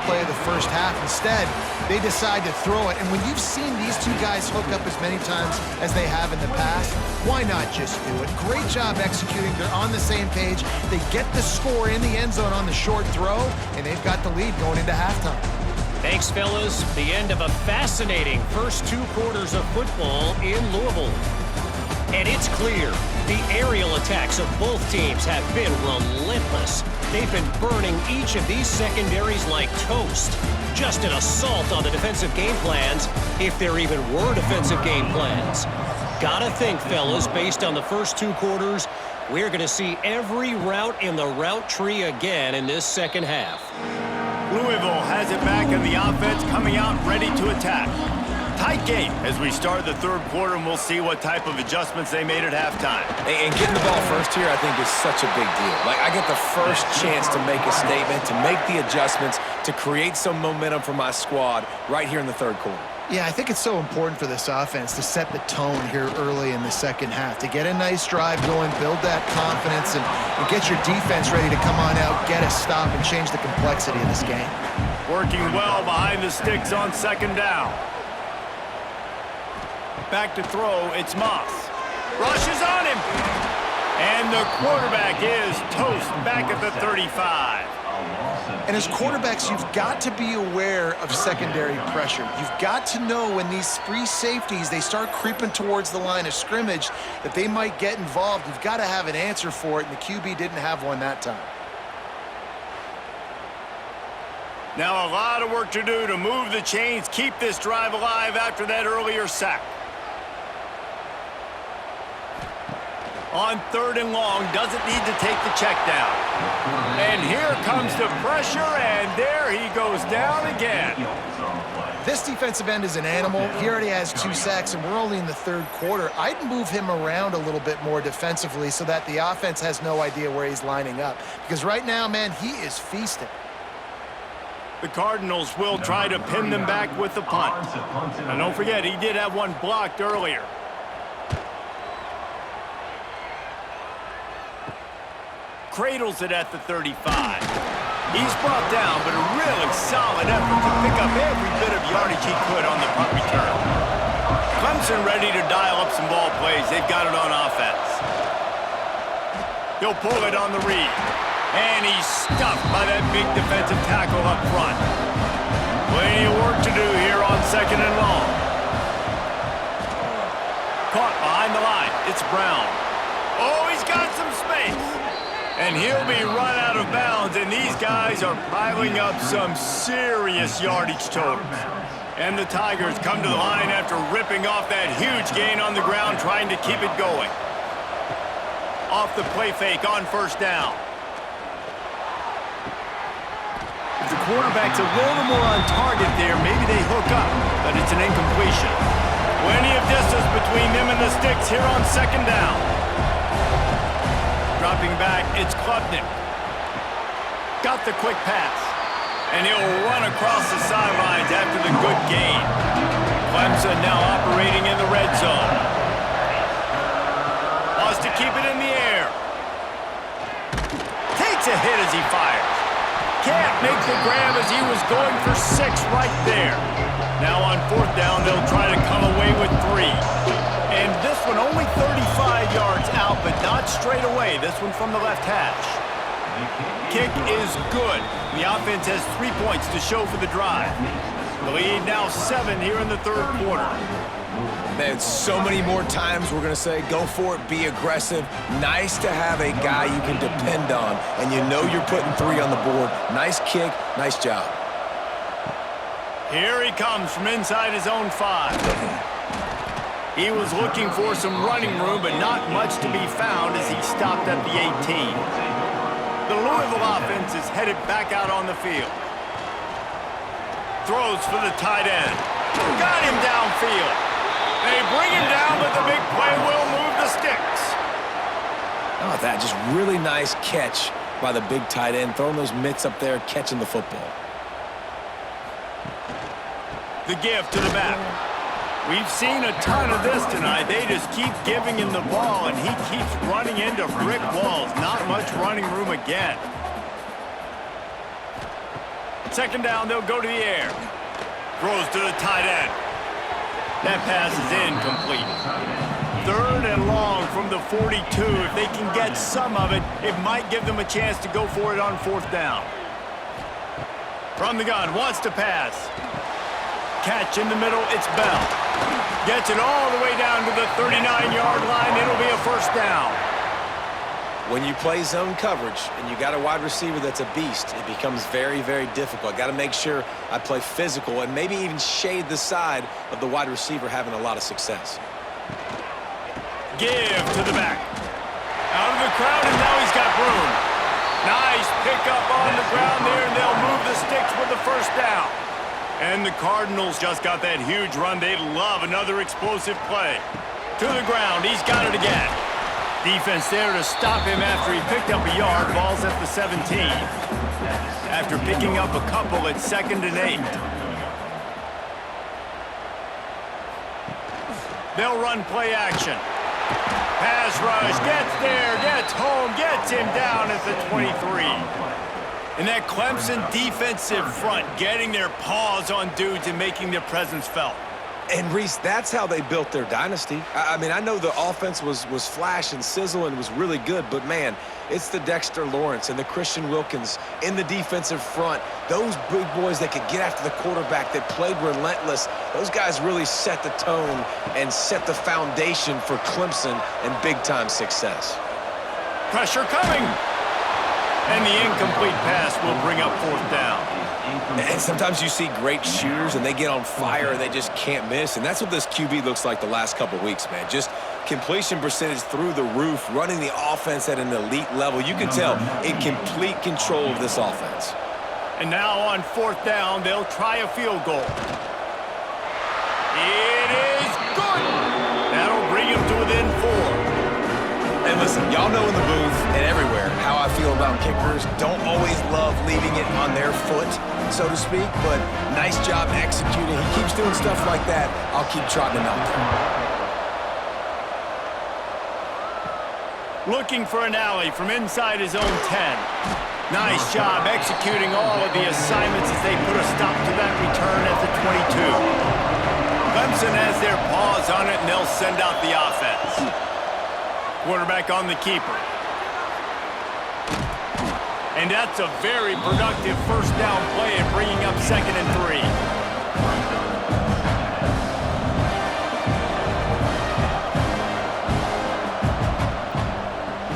play of the first half. Instead, they decide to throw it. And when you've seen these two guys hook up as many times as they have in the past, why not just do it? Great job executing. They're on the same page. They get the score in the end zone on the short throw, and they've got the lead going into halftime. Thanks, fellas. The end of a fascinating first 2 quarters of football in Louisville. And it's clear the aerial attacks of both teams have been relentless. They've been burning each of these secondaries like toast. Just an assault on the defensive game plans, if there even were defensive game plans. Gotta think, fellas, based on the first 2 quarters, we're going to see every route in the route tree again in this second half. Louisville has it back in the offense, coming out ready to attack. Tight game as we start the third quarter, and we'll see what type of adjustments they made at halftime. And getting the ball first here, I think, is such a big deal. Like, I get the first chance to make a statement, to make the adjustments, to create some momentum for my squad right here in the third quarter. Yeah, I think it's so important for this offense to set the tone here early in the second half, to get a nice drive going, build that confidence, and get your defense ready to come on out, get a stop, and change the complexity of this game. Working well behind the sticks on second down. Back to throw, it's Moss. Rushes on him. And the quarterback is toast back at the 35. And as quarterbacks, you've got to be aware of secondary pressure. You've got to know when these free safeties, they start creeping towards the line of scrimmage, that they might get involved. You've got to have an answer for it, and the QB didn't have one that time. Now a lot of work to do to move the chains, keep this drive alive after that earlier sack. On third and long, doesn't need to take the check down. And here comes the pressure, and there he goes down again. This defensive end is an animal. He already has 2 sacks, and we're only in the third quarter. I'd move him around a little bit more defensively so that the offense has no idea where he's lining up. Because right now, man, he is feasting. The Cardinals will try to pin them back with the punt. And don't forget, he did have one blocked earlier. Cradles it at the 35. He's brought down, but a really solid effort to pick up every bit of yardage he could on the punt return. Clemson ready to dial up some ball plays. They've got it on offense. He'll pull it on the read. And he's stuffed by that big defensive tackle up front. Plenty of work to do here on second and long. Caught behind the line. It's Brown. Oh, he's got some space. And he'll be run out of bounds, and these guys are piling up some serious yardage totals. And the Tigers come to the line after ripping off that huge gain on the ground, trying to keep it going. Off the play fake on first down. If the quarterback's a little more on target there, maybe they hook up, but it's an incompletion. Plenty of distance between them and the sticks here on second down. Dropping back, it's Klubnik. Got the quick pass. And he'll run across the sidelines after the good gain. Clemson now operating in the red zone. Wants to keep it in the air. Takes a hit as he fires. Can't make the grab as he was going for 6 right there. Now on fourth down, they'll try to come away with 3. And this one only 35 yards out, but not straight away. This one from the left hash. Kick is good. The offense has 3 points to show for the drive. The lead now 7 here in the third quarter. Man, so many more times we're going to say, go for it, be aggressive. Nice to have a guy you can depend on, and you know you're putting 3 on the board. Nice kick, nice job. Here he comes from inside his own 5. He was looking for some running room, but not much to be found as he stopped at the 18. The Louisville offense is headed back out on the field. Throws for the tight end. Got him downfield. They bring him down, but the big play will move the sticks. How about that? Just really nice catch by the big tight end, throwing those mitts up there, catching the football. The give to the back. We've seen a ton of this tonight. They just keep giving him the ball, and he keeps running into brick walls. Not much running room again. Second down, they'll go to the air. Throws to the tight end. That pass is incomplete. Third and long from the 42. If they can get some of it, it might give them a chance to go for it on fourth down. From the gun, wants to pass. Catch in the middle, it's Bell. Gets it all the way down to the 39-yard line. It'll be a first down. When you play zone coverage and you got a wide receiver that's a beast, it becomes very, very difficult. I got to make sure I play physical and maybe even shade the side of the wide receiver having a lot of success. Give to the back. Out of the crowd, and now he's got room. Nice pickup on the ground there, and they'll move the sticks with the first down. And the Cardinals just got that huge run. They'd love another explosive play. To the ground, he's got it again. Defense there to stop him after he picked up a yard. Ball's at the 17. After picking up a couple at 2nd and 8. They'll run play action. Pass rush, gets there, gets home, gets him down at the 23. And that Clemson defensive front getting their paws on dudes and making their presence felt. And, Reese, that's how they built their dynasty. I mean, I know the offense was flash and sizzle and was really good, but, man, it's the Dexter Lawrence and the Christian Wilkins in the defensive front. Those big boys that could get after the quarterback, that played relentless, those guys really set the tone and set the foundation for Clemson and big-time success. Pressure coming. And the incomplete pass will bring up fourth down. And sometimes you see great shooters, and they get on fire, and they just can't miss. And that's what this QB looks like the last couple weeks, man. Just completion percentage through the roof, running the offense at an elite level. You can tell in complete control of this offense. And now on fourth down, they'll try a field goal. It is good. That'll bring him to within 4. And listen, y'all know in the booth and everywhere how I feel about kickers. Don't always love leaving it on their foot, so to speak, but nice job executing. He keeps doing stuff like that. I'll keep trotting him out there. Looking for an alley from inside his own 10. Nice job executing all of the assignments as they put a stop to that return at the 22. Clemson has their paws on it, and they'll send out the offense. Quarterback on the keeper. And that's a very productive first down play and bringing up 2nd and 3.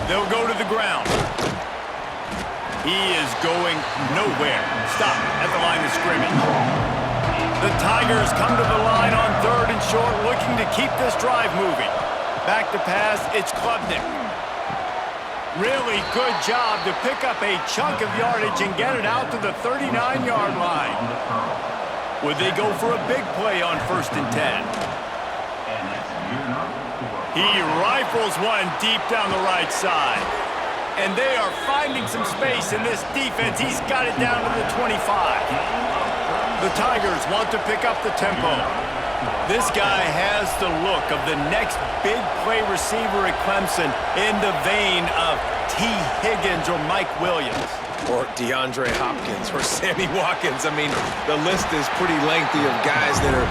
They'll go to the ground. He is going nowhere. Stop at the line of scrimmage. The Tigers come to the line on 3rd and short, looking to keep this drive moving. Back to pass, it's Klubnik. Really good job to pick up a chunk of yardage and get it out to the 39-yard line. Would they go for a big play on 1st and 10? He rifles one deep down the right side. And they are finding some space in this defense. He's got it down to the 25. The Tigers want to pick up the tempo. This guy has the look of the next big play receiver at Clemson in the vein of T. Higgins or Mike Williams. Or DeAndre Hopkins or Sammy Watkins. I mean, the list is pretty lengthy of guys that are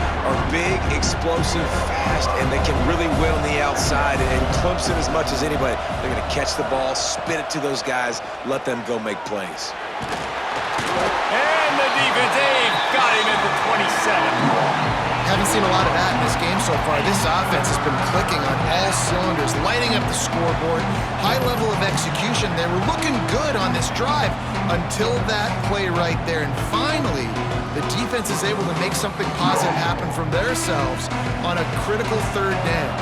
big, explosive, fast, and they can really win on the outside. And Clemson, as much as anybody, they're going to catch the ball, spit it to those guys, let them go make plays. And the defense, they've got him at the 27. Haven't seen a lot of that in this game so far. This offense has been clicking on all cylinders, lighting up the scoreboard. High level of execution. They were looking good on this drive until that play right there. And finally, the defense is able to make something positive happen from themselves on a critical 3rd down.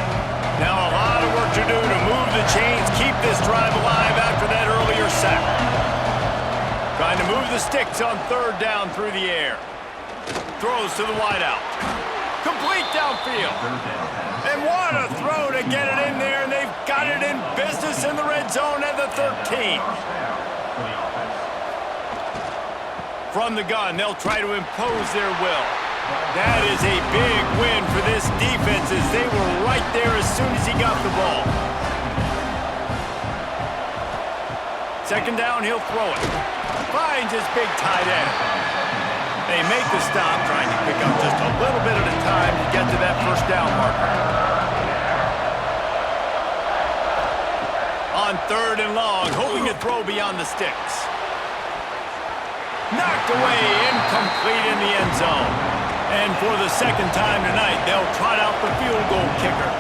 Now a lot of work to do to move the chains, keep this drive alive after that earlier sack. Trying to move the sticks on 3rd down through the air. Throws to the wideout. Complete downfield. And what a throw to get it in there, and they've got it in business in the red zone at the 13. From the gun, they'll try to impose their will. That is a big win for this defense as they were right there as soon as he got the ball. 2nd down, he'll throw it. Finds his big tight end. They make the stop, trying to pick up just a little bit at a time to get to that first down marker. On 3rd and long, hoping to throw beyond the sticks. Knocked away, incomplete in the end zone. And for the second time tonight, they'll trot out the field goal kicker.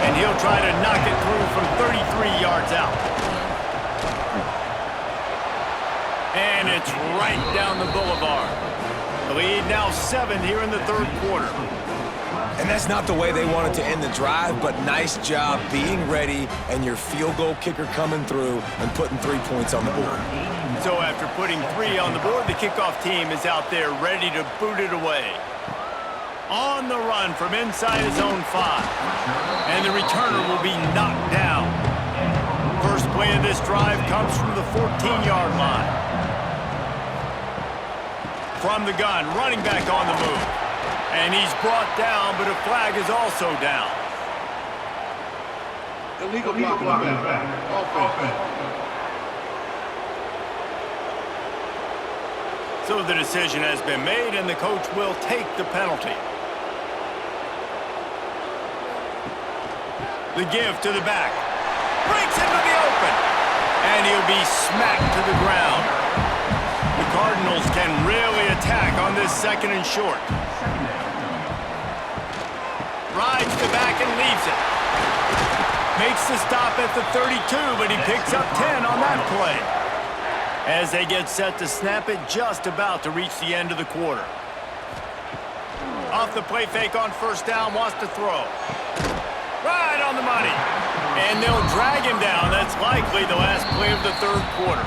And he'll try to knock it through from 33 yards out. And it's right down the boulevard. The lead now 7 here in the 3rd quarter. And that's not the way they wanted to end the drive, but nice job being ready and your field goal kicker coming through and putting 3 points on the board. So after putting 3 on the board, the kickoff team is out there ready to boot it away. On the run from inside his own 5. And the returner will be knocked down. First play of this drive comes from the 14-yard line. From the gun, running back on the move. And he's brought down, but a flag is also down. Illegal blocking back. Offense. So the decision has been made, and the coach will take the penalty. The give to the back. Breaks into the open. And he'll be smacked to the ground. The Cardinals can really attack on this 2nd and short. Rides the back and leaves it. Makes the stop at the 32, but he picks up 10 on that play. As they get set to snap it, just about to reach the end of the quarter. Off the play fake on 1st down, wants to throw. Right on the money. And they'll drag him down. That's likely the last play of the 3rd quarter.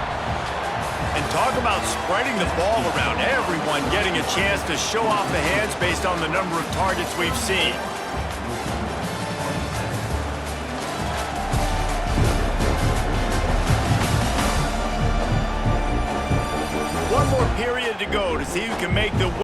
And talk about spreading the ball around. Everyone getting a chance to show off the hands based on the number of targets we've seen. One more period to go to see who can make the